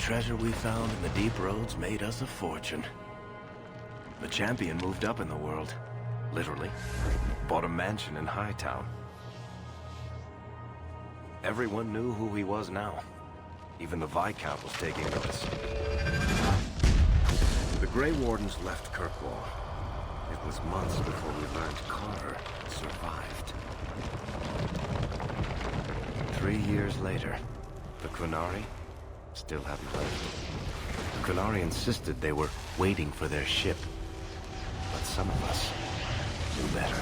treasure we found in the deep roads made us a fortune. The champion moved up in the world, literally. Bought a mansion in Hightown. Everyone knew who he was now. Even the Viscount was taking notice. The Grey Wardens left Kirkwall. It was months before we learned Connor survived. 3 years later, the Qunari still hadn't left. The Qunari insisted they were waiting for their ship. But some of us knew better.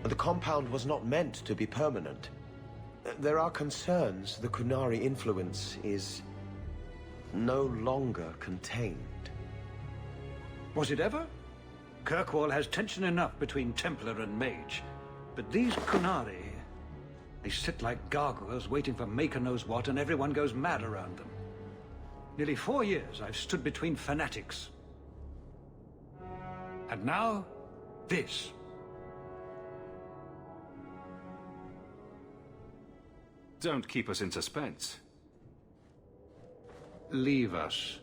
The compound was not meant to be permanent. There are concerns the Qunari influence is no longer contained. Was it ever? Kirkwall has tension enough between Templar and Mage. But these Qunari, they sit like gargoyles waiting for Maker knows what, and everyone goes mad around them. Nearly 4 years I've stood between fanatics. And now, this. Don't keep us in suspense. Leave us.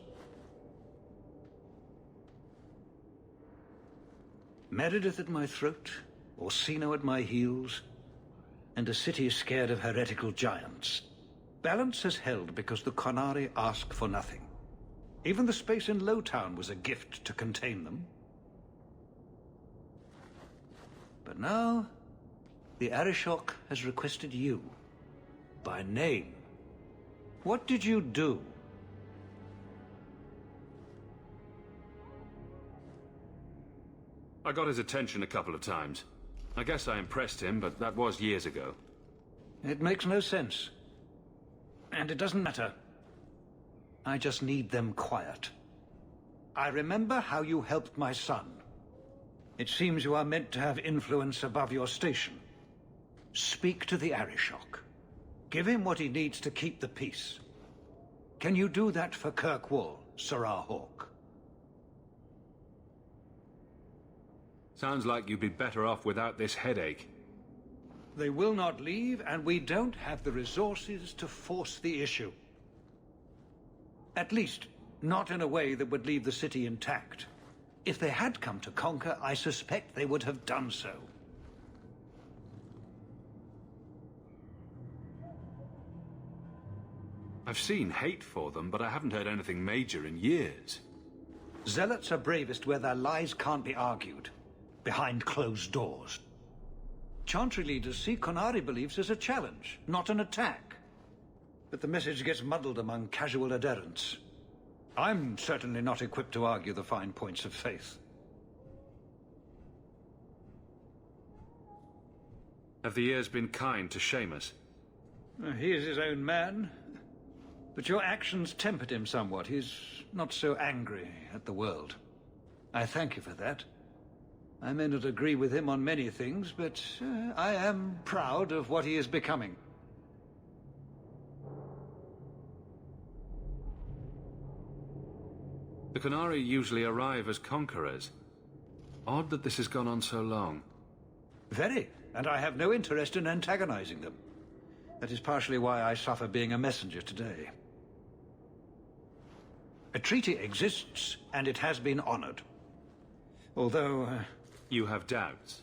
Meredith at my throat, Orsino at my heels, and a city scared of heretical giants. Balance has held because the Qunari ask for nothing. Even the space in Lowtown was a gift to contain them. But now, the Arishok has requested you. By name. What did you do? I got his attention a couple of times. I guess I impressed him, but that was years ago. It makes no sense. And it doesn't matter. I just need them quiet. I remember how you helped my son. It seems you are meant to have influence above your station. Speak to the Arishok. Give him what he needs to keep the peace. Can you do that for Kirkwall, Serah Hawke? Sounds like you'd be better off without this headache. They will not leave, and we don't have the resources to force the issue. At least, not in a way that would leave the city intact. If they had come to conquer, I suspect they would have done so. I've seen hate for them, but I haven't heard anything major in years. Zealots are bravest where their lies can't be argued, behind closed doors. Chantry leaders see Qunari beliefs as a challenge, not an attack. But the message gets muddled among casual adherents. I'm certainly not equipped to argue the fine points of faith. Have the years been kind to Seamus? He is his own man. But your actions tempered him somewhat. He's not so angry at the world. I thank you for that. I may not agree with him on many things, but I am proud of what he is becoming. The Qunari usually arrive as conquerors. Odd that this has gone on so long. Very, and I have no interest in antagonizing them. That is partially why I suffer being a messenger today. A treaty exists, and it has been honored. Although... You have doubts?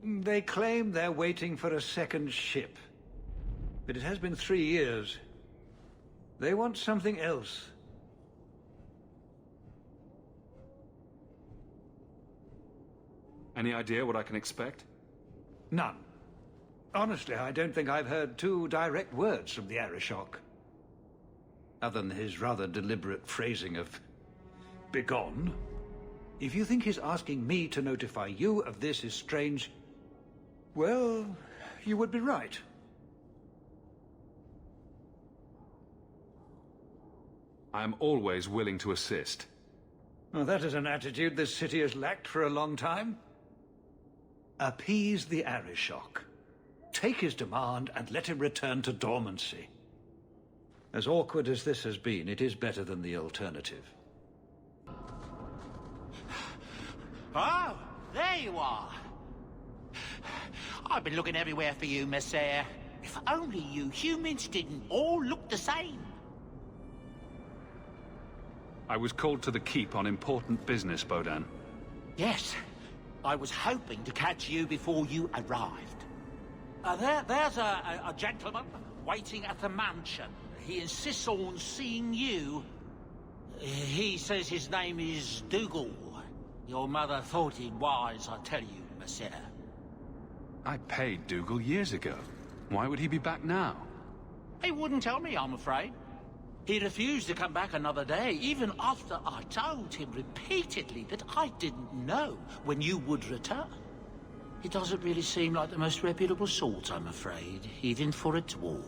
They claim they're waiting for a second ship. But it has been 3 years. They want something else. Any idea what I can expect? None. Honestly, I don't think I've heard 2 direct words from the Arishok. other than his rather deliberate phrasing of begone. If you think his asking me to notify you of this is strange, well, you would be right. I am always willing to assist. Well, that is an attitude this city has lacked for a long time. Appease the Arishok. Take his demand and let him return to dormancy. As awkward as this has been, it is better than the alternative. Oh, there you are. I've been looking everywhere for you, Messiah. If only you humans didn't all look the same. I was called to the keep on important business, Bodan. Yes, I was hoping to catch you before you arrived. There's a gentleman waiting at the mansion. He insists on seeing you. He says his name is Dougal. Your mother thought it wise, I tell you, Messiah. I paid Dougal years ago. Why would he be back now? He wouldn't tell me, I'm afraid. He refused to come back another day, even after I told him repeatedly that I didn't know when you would return. He doesn't really seem like the most reputable sort, I'm afraid, even for a dwarf.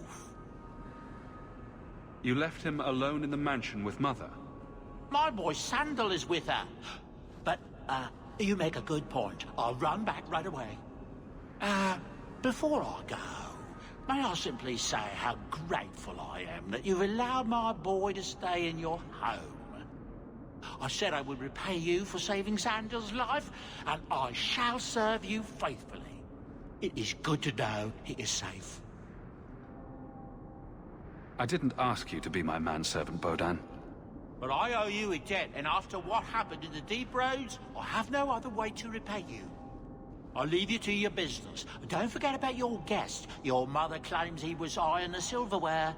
You left him alone in the mansion with Mother? My boy Sandal is with her. But, you make a good point. I'll run back right away. Before I go, may I simply say how grateful I am that you've allowed my boy to stay in your home. I said I would repay you for saving Sandal's life, and I shall serve you faithfully. It is good to know he is safe. I didn't ask you to be my manservant, Bodan. But I owe you a debt, and after what happened in the Deep Roads, I have no other way to repay you. I'll leave you to your business. Don't forget about your guest. Your mother claims he was eyeing the silverware.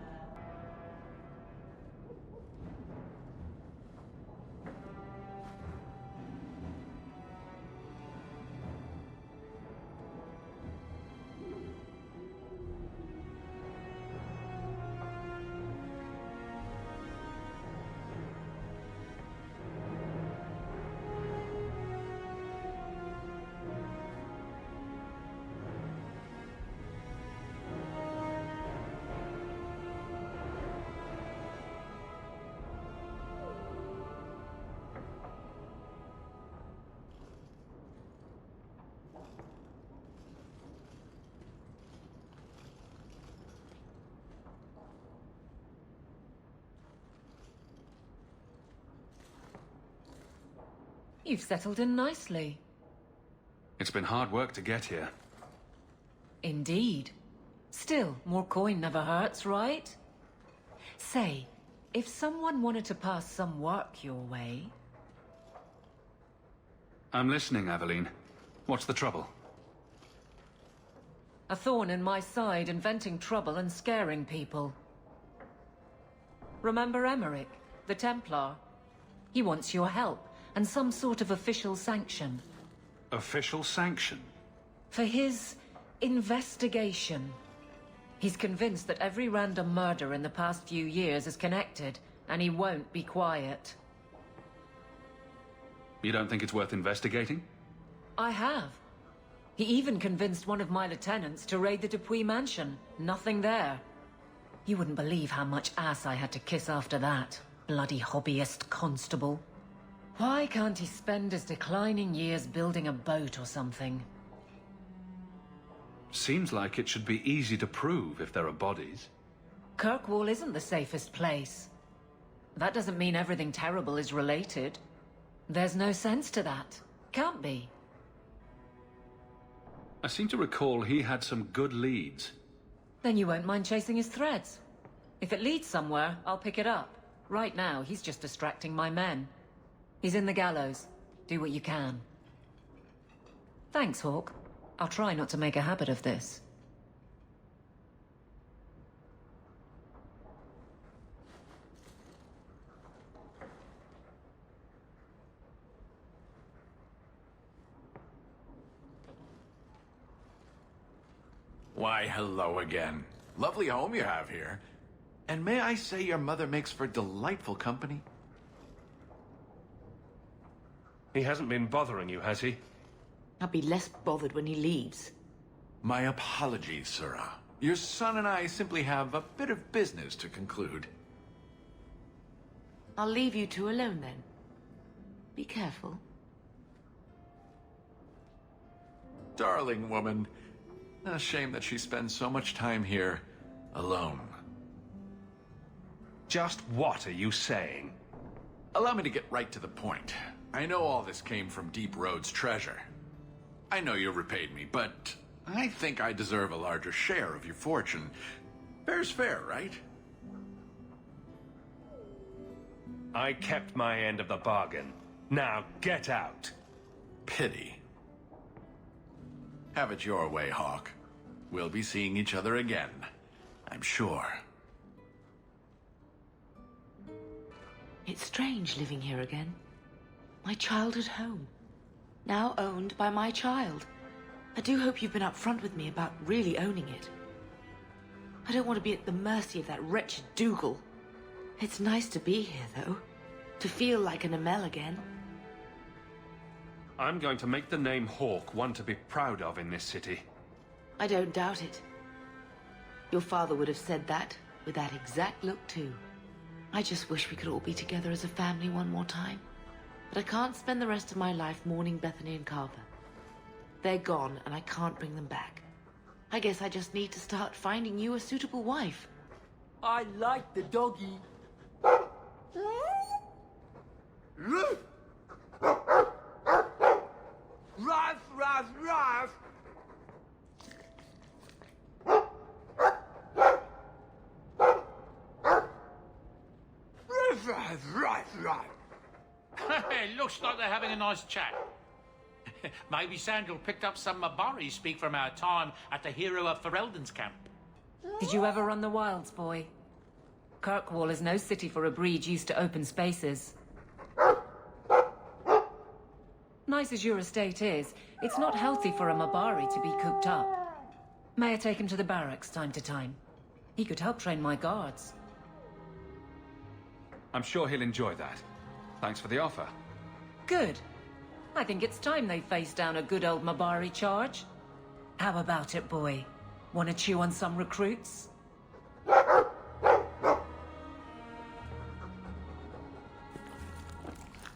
You've settled in nicely. It's been hard work to get here. Indeed. Still, more coin never hurts, right? Say, if someone wanted to pass some work your way... I'm listening, Aveline. What's the trouble? A thorn in my side, inventing trouble and scaring people. Remember Emmerich, the Templar? He wants your help, and some sort of official sanction. Official sanction? For his investigation. He's convinced that every random murder in the past few years is connected, and he won't be quiet. You don't think it's worth investigating? I have. He even convinced one of my lieutenants to raid the Dupuis mansion. Nothing there. You wouldn't believe how much ass I had to kiss after that. Bloody hobbyist constable. Why can't he spend his declining years building a boat or something? Seems like it should be easy to prove if there are bodies. Kirkwall isn't the safest place. That doesn't mean everything terrible is related. There's no sense to that. Can't be. I seem to recall he had some good leads. Then you won't mind chasing his threads. If it leads somewhere, I'll pick it up. Right now, he's just distracting my men. He's in the gallows. Do what you can. Thanks, Hawke. I'll try not to make a habit of this. Why, hello again. Lovely home you have here. And may I say your mother makes for delightful company? He hasn't been bothering you, has he? I'll be less bothered when he leaves. My apologies, Sura. Your son and I simply have a bit of business to conclude. I'll leave you two alone then. Be careful. Darling woman. A shame that she spends so much time here alone. Just what are you saying? Allow me to get right to the point. I know all this came from Deep Road's treasure. I know you repaid me, but I think I deserve a larger share of your fortune. Fair's fair, right? I kept my end of the bargain. Now get out. Pity. Have it your way, Hawk. We'll be seeing each other again, I'm sure. It's strange living here again. My childhood home. Now owned by my child. I do hope you've been upfront with me about really owning it. I don't want to be at the mercy of that wretched Dougal. It's nice to be here, though. To feel like an Amel again. I'm going to make the name Hawk one to be proud of in this city. I don't doubt it. Your father would have said that, with that exact look too. I just wish we could all be together as a family one more time. But I can't spend the rest of my life mourning Bethany and Carver. They're gone, and I can't bring them back. I guess I just need to start finding you a suitable wife. I like the doggy. Ruff, ruff, ruff! Ruff, ruff, ruff, ruff! It looks like they're having a nice chat. Maybe Sandal picked up some Mabari speak from our time at the Hero of Ferelden's camp. Did you ever run the wilds, boy? Kirkwall is no city for a breed used to open spaces. Nice as your estate is, it's not healthy for a Mabari to be cooped up. May I take him to the barracks time to time? He could help train my guards. I'm sure he'll enjoy that. Thanks for the offer. Good. I think it's time they face down a good old Mabari charge. How about it, boy? Want to chew on some recruits?